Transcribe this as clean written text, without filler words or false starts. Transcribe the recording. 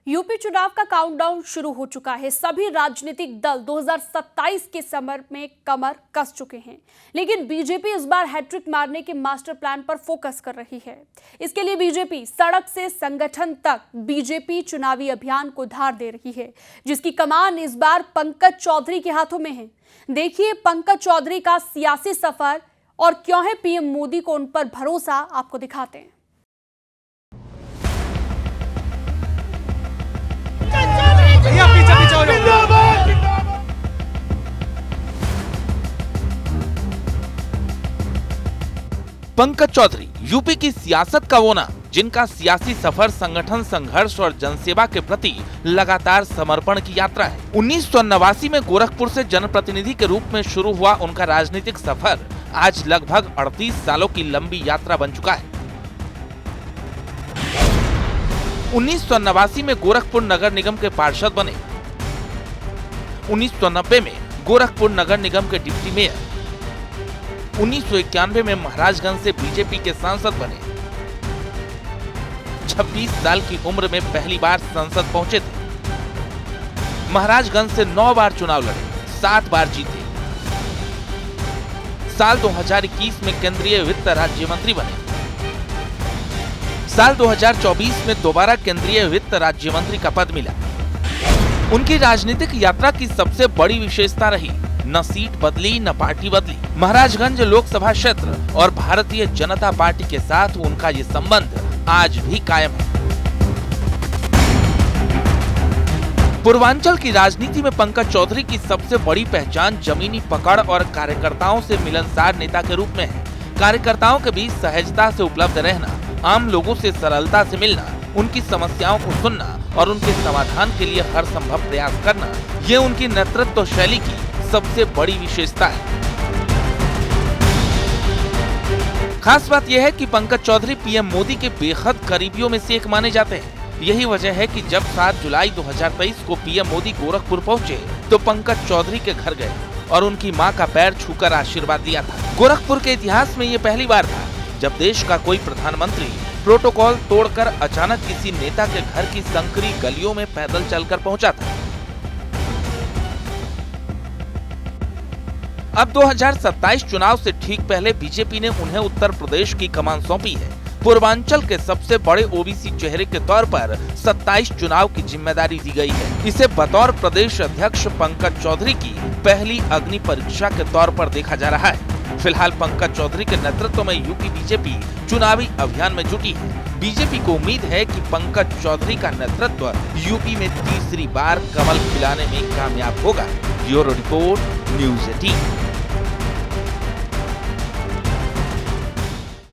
UP चुनाव का countdown शुरू हो चुका है। सभी राजनीतिक दल 2027 के समर में कमर कस चुके हैं, लेकिन बीजेपी इस बार हैट्रिक मारने के मास्टर प्लान पर फोकस कर रही है। इसके लिए बीजेपी सड़क से संगठन तक बीजेपी चुनावी अभियान को धार दे रही है, जिसकी कमान इस बार पंकज चौधरी के हाथों में है। देखिए पंकज चौधरी का सियासी सफर और क्यों है पीएम मोदी को उन पर भरोसा, आपको दिखाते हैं। पंकज चौधरी यूपी की सियासत का वो नाम, जिनका सियासी सफर संगठन, संघर्ष और जनसेवा के प्रति लगातार समर्पण की यात्रा है। 1989 में गोरखपुर से जनप्रतिनिधि के रूप में शुरू हुआ उनका राजनीतिक सफर आज लगभग 38 सालों की लंबी यात्रा बन चुका है। 1989 में गोरखपुर नगर निगम के पार्षद बने। 1990 में गोरखपुर नगर निगम के डिप्टी मेयर। 1991 में महाराजगंज से बीजेपी के सांसद बने। 26 साल की उम्र में पहली बार संसद पहुंचे थे। महाराजगंज से 9 बार चुनाव लड़े, 7 बार जीते। साल 2021 में केंद्रीय वित्त राज्य मंत्री बने। साल 2024 में दोबारा केंद्रीय वित्त राज्य मंत्री का पद मिला। उनकी राजनीतिक यात्रा की सबसे बड़ी विशेषता रही, न सीट बदली न पार्टी बदली। महाराजगंज लोकसभा क्षेत्र और भारतीय जनता पार्टी के साथ उनका ये संबंध आज भी कायम है। पूर्वांचल की राजनीति में पंकज चौधरी की सबसे बड़ी पहचान जमीनी पकड़ और कार्यकर्ताओं से मिलनसार नेता के रूप में है। कार्यकर्ताओं के बीच सहजता से उपलब्ध रहना, आम लोगों से सरलता से मिलना, उनकी समस्याओं को सुनना और उनके समाधान के लिए हर संभव प्रयास करना, ये उनकी नेतृत्व शैली की सबसे बड़ी विशेषता है। खास बात यह है कि पंकज चौधरी पीएम मोदी के बेहद करीबियों में से एक माने जाते हैं। यही वजह है कि जब 7 जुलाई 2023 को पीएम मोदी गोरखपुर पहुंचे तो पंकज चौधरी के घर गए और उनकी मां का पैर छूकर आशीर्वाद लिया था। गोरखपुर के इतिहास में ये पहली बार था जब देश का कोई प्रधानमंत्री प्रोटोकॉल तोड़कर अचानक किसी नेता के घर की संकरी गलियों में पैदल चलकर पहुंचा था। अब 2027 चुनाव से ठीक पहले बीजेपी ने उन्हें उत्तर प्रदेश की कमान सौंपी है। पूर्वांचल के सबसे बड़े ओबीसी चेहरे के तौर पर 27 चुनाव की जिम्मेदारी दी गई है। इसे बतौर प्रदेश अध्यक्ष पंकज चौधरी की पहली अग्नि परीक्षा के तौर पर देखा जा रहा है। फिलहाल पंकज चौधरी के नेतृत्व में यूपी बीजेपी चुनावी अभियान में जुटी है। बीजेपी को उम्मीद है कि पंकज चौधरी का नेतृत्व यूपी में तीसरी बार कमल खिलाने में कामयाब होगा। Bureau report, news 18।